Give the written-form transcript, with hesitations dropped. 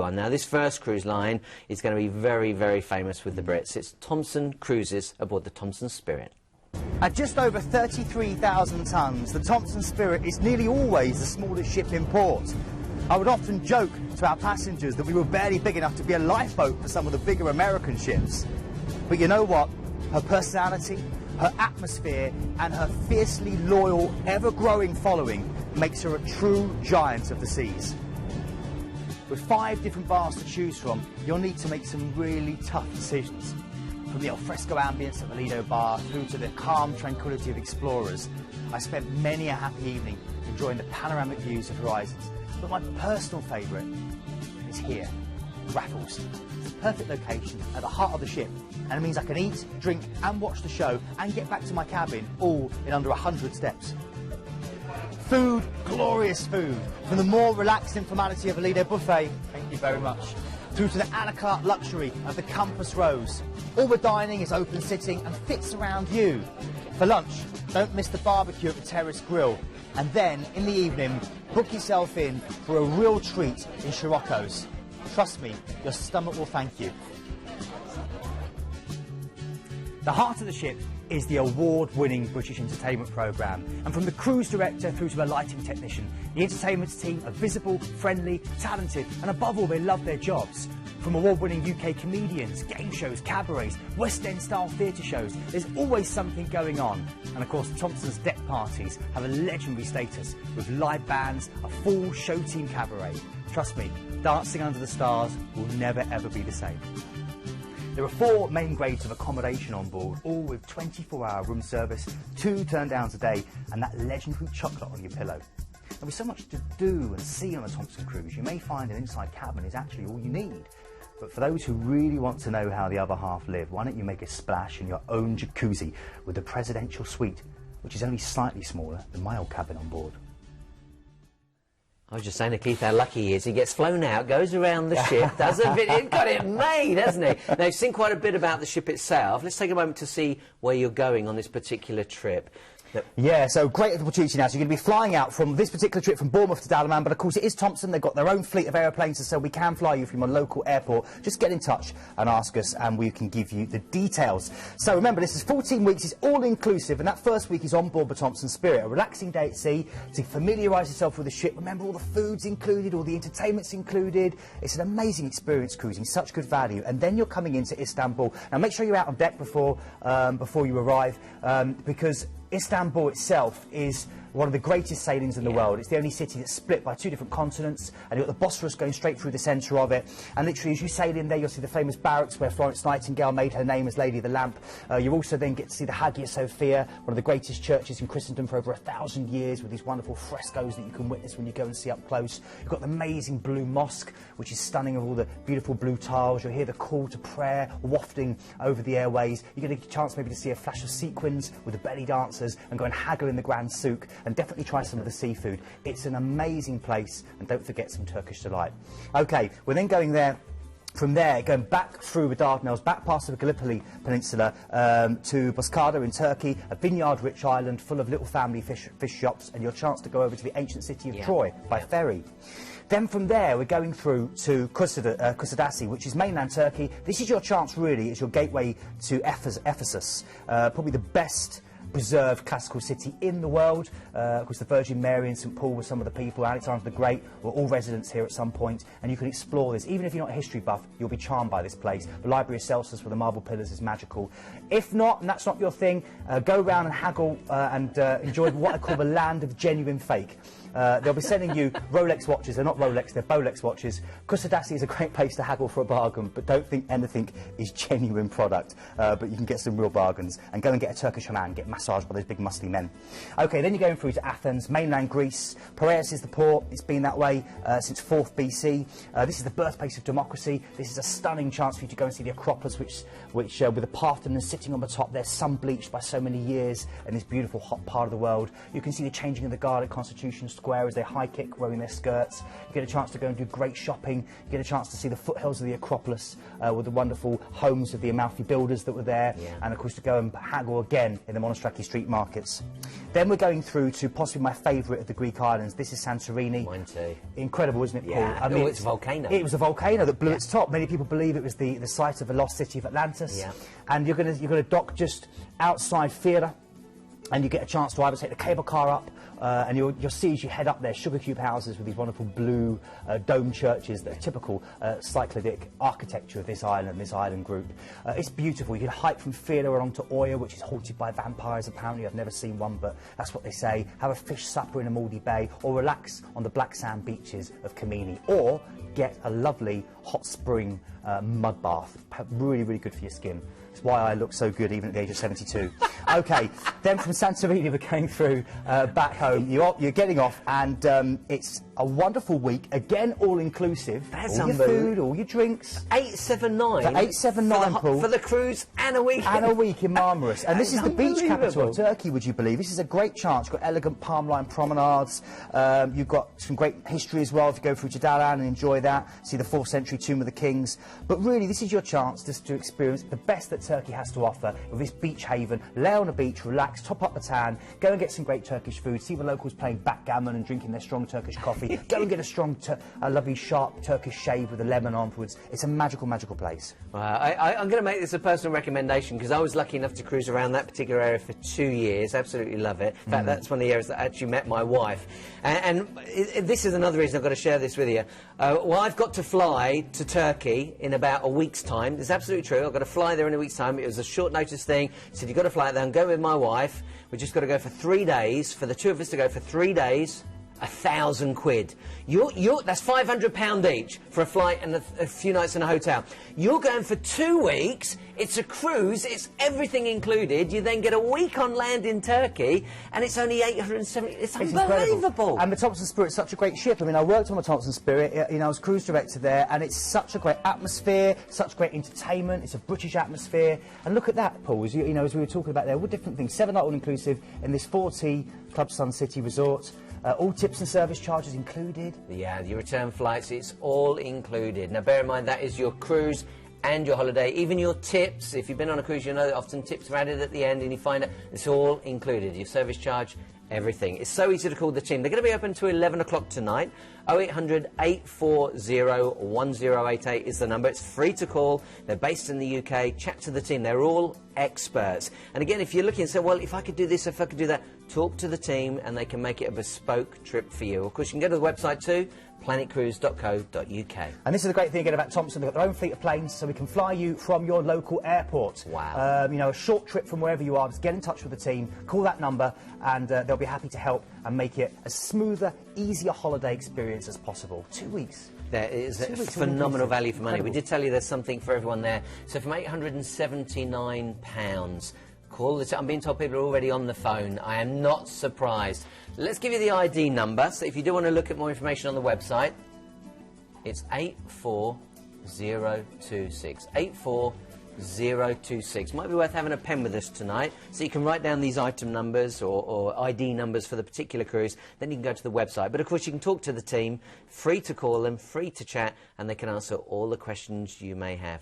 Now, this first cruise line is going to be very, very famous with the Brits. It's Thomson Cruises aboard the Thomson Spirit. At just over 33,000 tonnes, the Thomson Spirit is nearly always the smallest ship in port. I would often joke to our passengers that we were barely big enough to be a lifeboat for some of the bigger American ships. But you know what? Her personality, her atmosphere and her fiercely loyal, ever-growing following makes her a true giant of the seas. With 5 different bars to choose from, you'll need to make some really tough decisions. From the alfresco ambience of a Lido bar through to the calm tranquility of explorers, I spent many a happy evening enjoying the panoramic views of horizons. But my personal favourite is here, Raffles. It's the perfect location at the heart of the ship, and it means I can eat, drink and watch the show and get back to my cabin all in under 100 steps. Food, glorious food, from the more relaxed informality of a Lido buffet, thank you very much, through to the a la carte luxury of the Compass Rose. All the dining is open sitting and fits around you. For lunch, don't miss the barbecue at the Terrace Grill. And then, in the evening, book yourself in for a real treat in Scirocco's. Trust me, your stomach will thank you. The heart of the ship is the award-winning British entertainment programme. And from the cruise director through to the lighting technician, the entertainment team are visible, friendly, talented, and above all, they love their jobs. From award-winning UK comedians, game shows, cabarets, West End-style theatre shows, there's always something going on. And of course, Thomson's deck parties have a legendary status, with live bands, a full show team cabaret. Trust me, dancing under the stars will never ever be the same. There are 4 main grades of accommodation on board, all with 24-hour room service, 2 turn-downs a day, and that legendary chocolate on your pillow. There'll be so much to do and see on a Thomson cruise, you may find an inside cabin is actually all you need. But for those who really want to know how the other half live, why don't you make a splash in your own jacuzzi with the presidential suite, which is only slightly smaller than my old cabin on board. I was just saying to Keith how lucky he is. He gets flown out, goes around the ship, does a bit, he's got it made, hasn't he? Now, you've seen quite a bit about the ship itself. Let's take a moment to see where you're going on this particular trip. Yeah, so great opportunity now. So you're going to be flying out from this particular trip from Bournemouth to Dalaman, but of course it is Thomson. They've got their own fleet of aeroplanes, so we can fly you from a local airport. Just get in touch and ask us, and we can give you the details. So remember, this is 14 weeks. It's all inclusive, and that first week is on board the Thomson Spirit, a relaxing day at sea to familiarise yourself with the ship. Remember, all the food's included, all the entertainment's included. It's an amazing experience cruising, such good value. And then you're coming into Istanbul. Now make sure you're out on deck before you arrive, because Istanbul itself is one of the greatest sailings in the world. It's the only city that's split by 2 different continents, and you've got the Bosphorus going straight through the centre of it. And literally, as you sail in there, you'll see the famous barracks where Florence Nightingale made her name as Lady of the Lamp. You also then get to see the Hagia Sophia, one of the greatest churches in Christendom for over 1,000 years, with these wonderful frescoes that you can witness when you go and see up close. You've got the amazing blue mosque, which is stunning, with all the beautiful blue tiles. You'll hear the call to prayer wafting over the airways. You get a chance maybe to see a flash of sequins with the belly dancers and go and haggle in the Grand Souk, and definitely try some of the seafood. It's an amazing place, and don't forget some Turkish delight. Okay, we're then going there. From there, going back through the Dardanelles, back past the Gallipoli Peninsula to Bozcaada in Turkey, a vineyard-rich island full of little family fish shops, and your chance to go over to the ancient city of Troy by ferry. Then from there, we're going through to Kusadasi, which is mainland Turkey. This is your chance, really, as your gateway to Ephesus, probably the best preserved classical city in the world. Of course, the Virgin Mary and St Paul were some of the people. Alexander the Great were all residents here at some point, and you can explore this. Even if you're not a history buff, you'll be charmed by this place. The Library of Celsus with the marble pillars is magical. If not, and that's not your thing, go around and haggle and enjoy what I call the land of genuine fake. They'll be sending you Rolex watches. They're not Rolex, they're Bolex watches. Kusadasi is a great place to haggle for a bargain, but don't think anything is genuine product. But you can get some real bargains. And go and get a Turkish hammam, get massaged by those big muscly men. Okay, then you're going through to Athens, mainland Greece. Piraeus is the port. It's been that way since 4th BC. This is the birthplace of democracy. This is a stunning chance for you to go and see the Acropolis, which with the Parthenon sitting on the top there, sun bleached by so many years in this beautiful hot part of the world. You can see the changing of the Gallic constitutions, Square as they high kick, rowing their skirts. You get a chance to go and do great shopping. You get a chance to see the foothills of the Acropolis with the wonderful homes of the Amalfi builders that were there, and of course to go and haggle again in the Monostrati street markets. Then we're going through to possibly my favourite of the Greek islands. This is Santorini. Mine too. Incredible, isn't it, Paul? Yeah. I mean, it's a volcano. It was a volcano that blew its top. Many people believe it was the site of the lost city of Atlantis. Yeah. And you're going to dock just outside Fiera, and you get a chance to either take the cable car up, and you'll see as you head up there sugar cube houses with these wonderful blue dome churches that are typical Cycladic architecture of this island group. It's beautiful. You can hike from Fiera along to Oya, which is haunted by vampires apparently. I've never seen one, but that's what they say. Have a fish supper in Amalfi Bay, or relax on the black sand beaches of Kamini, or get a lovely hot spring mud bath. Really, really good for your skin. It's why I look so good even at the age of 72. OK, then from Santorini we're going through back home. You're getting off, and it's a wonderful week. Again, all-inclusive. That's all your food, all your drinks. 879. For 879, Paul. For the cruise and a week. And a week in Marmaris. And this is the beach capital Unbelievable. of Turkey, would you believe? This is a great chance. You've got elegant palm line promenades. You've got some great history as well if you go through Jadalan and enjoy that. See the 4th century Tomb of the Kings. But really, this is your chance just to experience the best that Turkey has to offer with this beach haven. Lay on a beach, relax, top up the tan, go and get some great Turkish food, see the locals playing backgammon and drinking their strong Turkish coffee. Go and get a strong, lovely, sharp Turkish shave with a lemon onwards. It's a magical, magical place. I'm going to make this a personal recommendation because I was lucky enough to cruise around that particular area for 2 years. Absolutely love it. In fact, that's one of the areas that I actually met my wife. And this is another reason I've got to share this with you. Well, I've got to fly to Turkey in about a week's time. It's absolutely true. I've got to fly there in a week's time. It was a short notice thing. He said, you've got to fly there and go with my wife. We've just got to go for 3 days. For the two of us to go for 3 days, £1,000. That's £500 each for a flight and a few nights in a hotel. You're going for 2 weeks. It's a cruise. It's everything included. You then get a week on land in Turkey, and it's only 870. It's unbelievable. Incredible. And the Thomson Spirit's such a great ship. I mean, I worked on the Thomson Spirit. You know, I was cruise director there, and it's such a great atmosphere, such great entertainment. It's a British atmosphere. And look at that, Paul. As you know, as we were talking about there, what different things. 7-night all-inclusive in this 4T Club Sun City resort. All tips and service charges included. Yeah, your return flights, it's all included. Now, bear in mind, that is your cruise and your holiday. Even your tips, if you've been on a cruise, you know that often tips are added at the end, and you find out it's all included. Your service charge, everything. It's so easy to call the team. They're going to be open to 11 o'clock tonight. 0800 840 1088 is the number. It's free to call. They're based in the UK. Chat to the team. They're all experts. And again, if you're looking and say, well, if I could do this, if I could do that, talk to the team and they can make it a bespoke trip for you. Of course, you can go to the website too, planetcruise.co.uk. And this is the great thing again about Thomson. They've got their own fleet of planes, so we can fly you from your local airport. Wow. You know, a short trip from wherever you are. Just get in touch with the team, call that number, and they'll be happy to help and make it a smoother, easier holiday experience as possible. 2 weeks. There is a phenomenal value for money. We did tell you there's something for everyone there. So from £879, call the I'm being told people are already on the phone. I am not surprised. Let's give you the ID number. So if you do want to look at more information on the website, it's 84026. 84026. Might be worth having a pen with us tonight, so you can write down these item numbers or ID numbers for the particular cruise. Then you can go to the website. But of course, you can talk to the team. Free to call them, free to chat, and they can answer all the questions you may have.